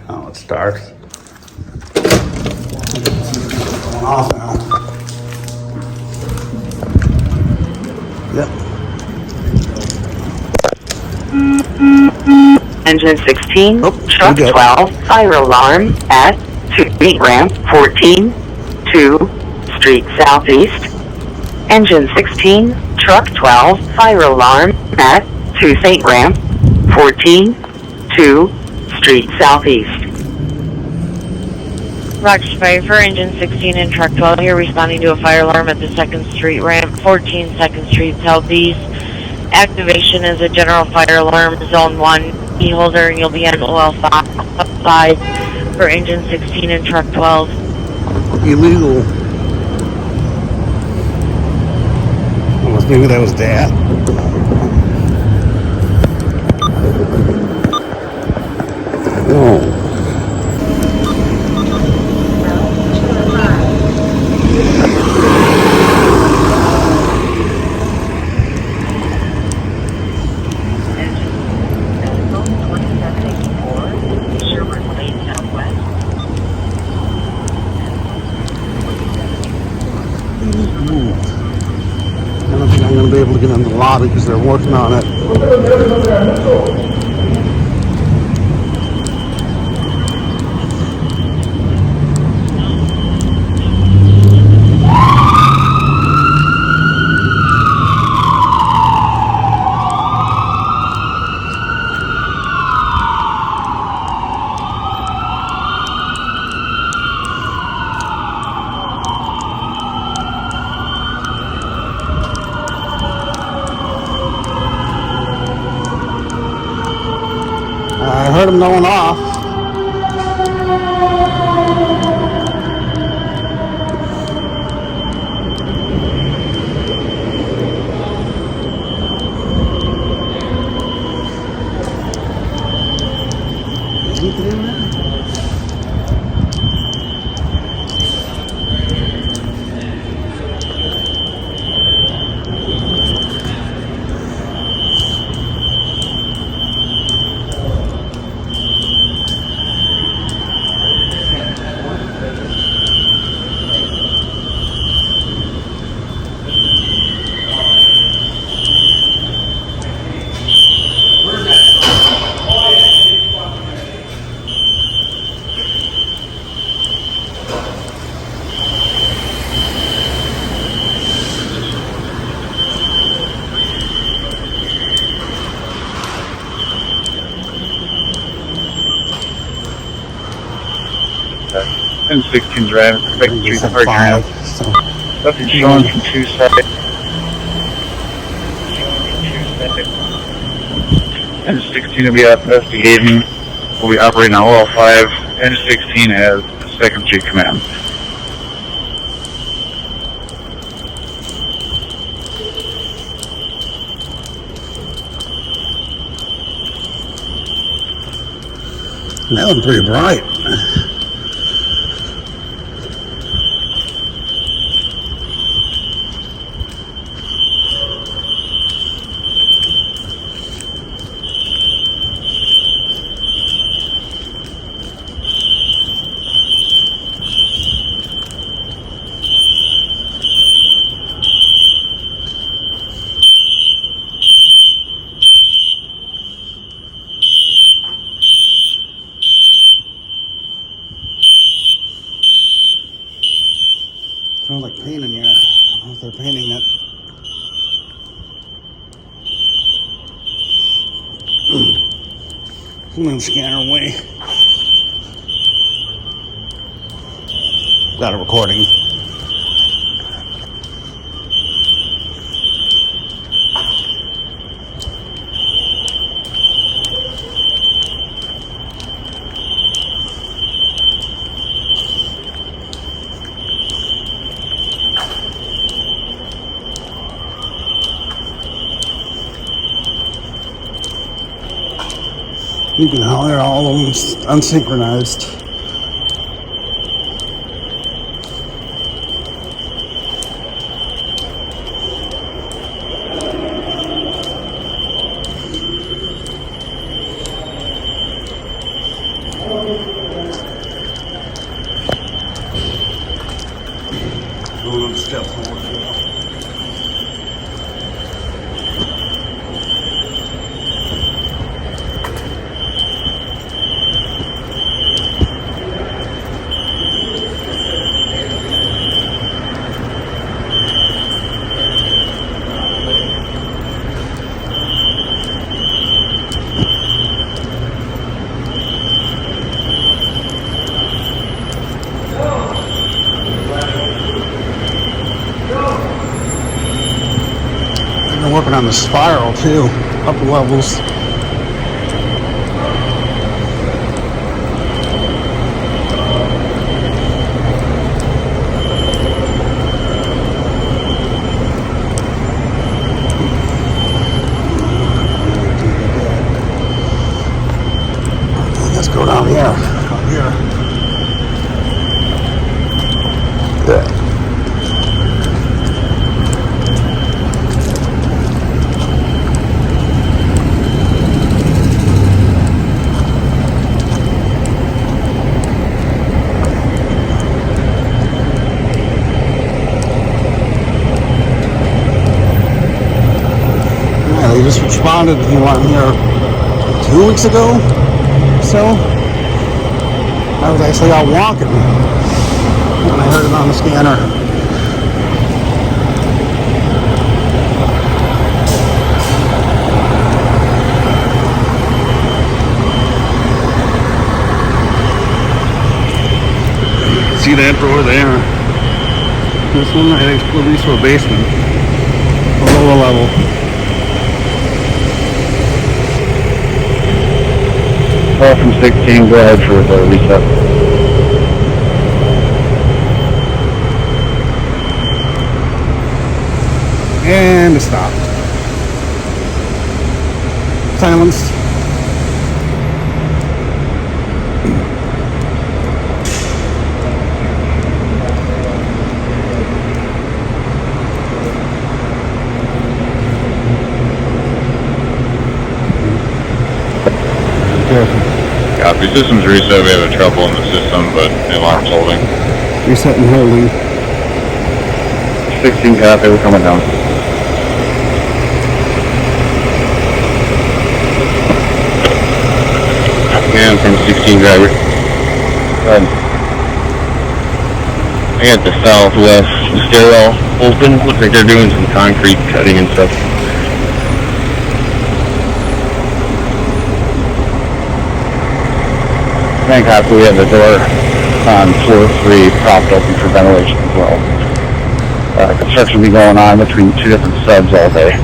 Now it starts. Going off now. Yep. Engine 16, Oh, truck we good. 12, fire alarm at 2 Street Ramp 14, 2 Street Southeast. Engine 16, truck 12, fire alarm at 2 St. Ramp 14, 2 Street Southeast. Roger Fire for Engine 16 and Truck 12 here, responding to a fire alarm at the 2nd Street Ramp, 14 2nd Street Southeast. Activation is a general fire alarm, Zone 1, key holder, and you'll be on OL 5 for Engine 16 and Truck 12. Illegal. Unless maybe that was Dad. No. I don't think I'm going to be able to get in the lobby because they're working on it. I heard them going off. Anything in there? And 16's right at the second street It's a park five, ramp. so Nothing showing from two sides. And 16 will be out investigating. We'll be operating on oil 5. And 16 has second street command. that one's pretty bright. Smells like paint in here. I don't know if they're painting it. I'm gonna scan away. Got a recording. You can they're all unsynchronized. Step forward. They're working on the spiral too, up levels. Let's go down here. Up here. Yeah. They just responded to you on here 2 weeks ago. So I was actually out walking when I heard it on the scanner. See that door there? This one, I think, will lead to a basement, a lower level. Call from 16, go ahead for the reset. And it stopped. Silence. Copy. Systems reset. We have a trouble in the system, but the alarm's holding. Reset and holding. 16 copy. We're coming down. Again from 16 driver. Go ahead. I got the southwest stairwell open. Looks like they're doing some concrete cutting and stuff. Thank God we have the door on floor 3 propped open for ventilation as well. Construction will be going on between 2 different subs all day.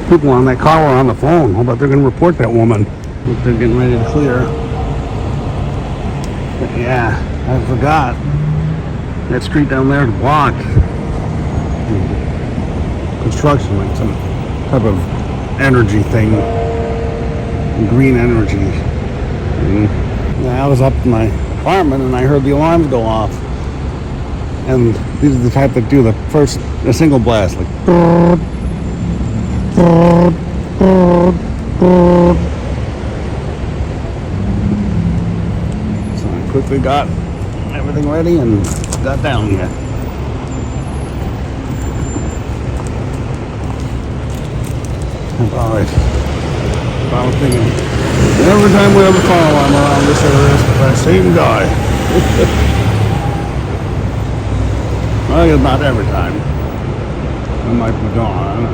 People on that car were on the phone. How about they're going to report that woman? They're getting ready to clear. But yeah, I forgot. That street down there is blocked. Construction, like some type of energy thing. Green energy. Yeah, I was up in my apartment and I heard the alarms go off. And these are the type that do the single blast, like. So I quickly got everything ready and got down here. Alright. I was thinking, every time we have a fire alarm around this area, it's the same guy. Well, I guess not every time. I might be gone.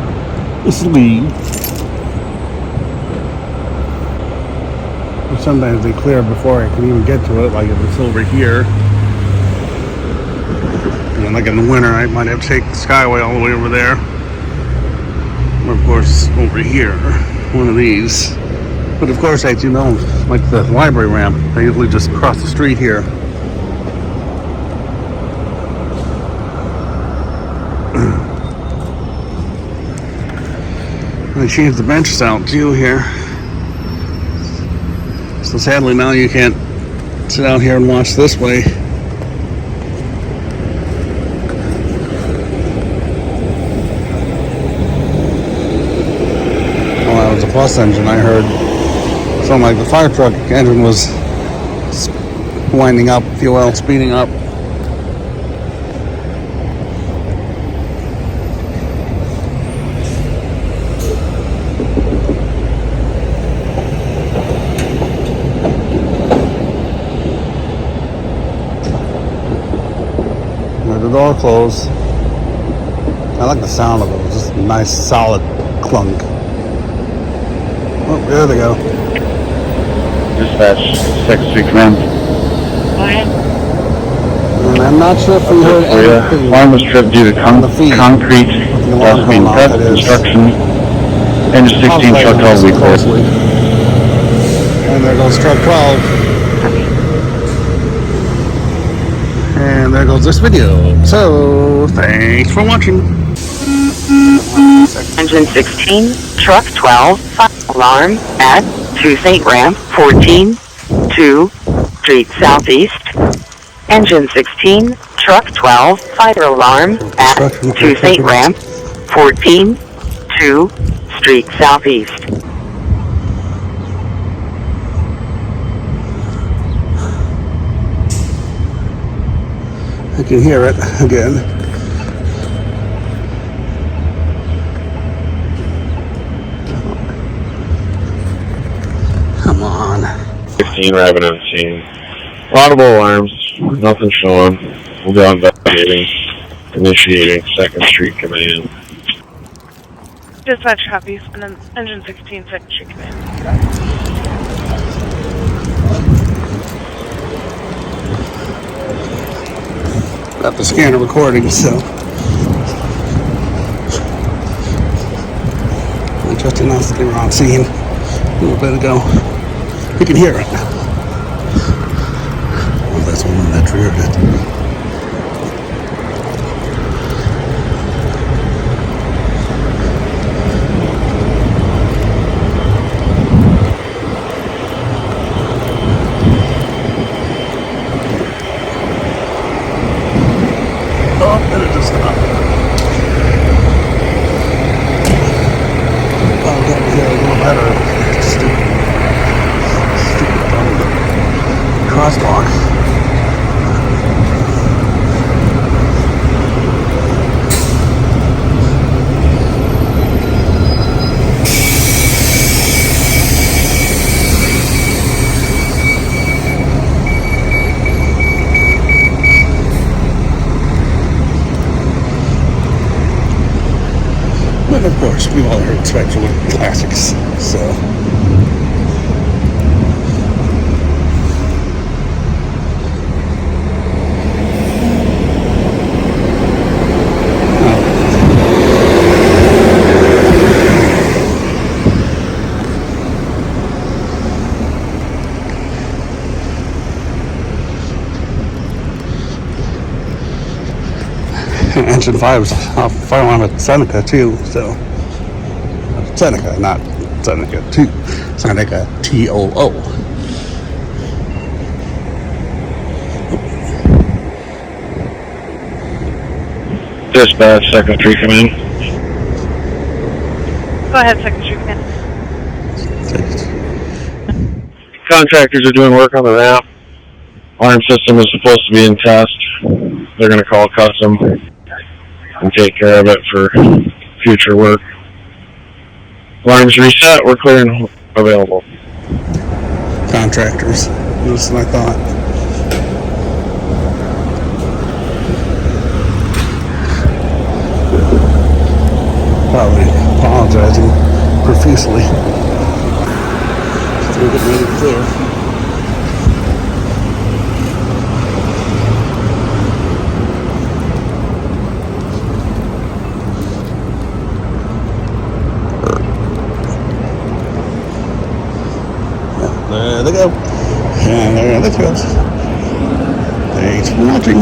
Asleep. But sometimes they clear before I can even get to it, like if it's over here. And like in the winter, I might have to take the Skyway all the way over there. Or of course, over here, one of these. But of course, as you know, like the library ramp, I usually just cross the street here. They changed the benches out too here. So sadly now you can't sit out here and watch this way. Well, that was a plus engine I heard. Sounded like the fire truck engine was winding up, if you will, speeding up. The door closed. I like the sound of it. It's just a nice solid clunk. Oh, there they go. Dispatch 6th Street Command. Go ahead. And I'm not sure if we heard anything. Alarm was tripped due to on the feed. concrete The alarm dust being going off, pressed, that is. construction. Engine 16, I'll truck play 12 this week clear. closely. And there goes truck 12. And there goes this video. So, thanks for watching. Engine 16, truck 12, fire alarm at 2 St. Ramp 14, 2 Street Southeast. Engine 16, truck 12, fire alarm at 2 St. Ramp 14, 2 Street Southeast. I can hear it again. Come on. 16 arriving on scene. Audible alarms, nothing showing. We'll go investigating. Initiating 2nd Street Command. Dispatch copies, and then engine 16, 2nd Street Command. Got the scanner recording, so. Just announced that they were on scene a little bit ago. You can hear it. Oh, that's the one that triggered it. Oh, and it just stopped. I'll get here a little better. Stupid crosswalk. But of course, we've all heard Spectrum classics, so. Engine 5's off fire alarm at Seneca too, so Seneca, not Seneca 2, Seneca TOO. Dispatch 2nd Street Command. Go ahead, 2nd Street Command. Contractors are doing work on the ramp. Alarm system is supposed to be in test. They're going to call custom and take care of it for future work. Alarms reset. We're clear and available. Contractors, just what I thought. Probably apologizing profusely. So we're getting ready to clear. There they go. And there they go. Thanks for watching.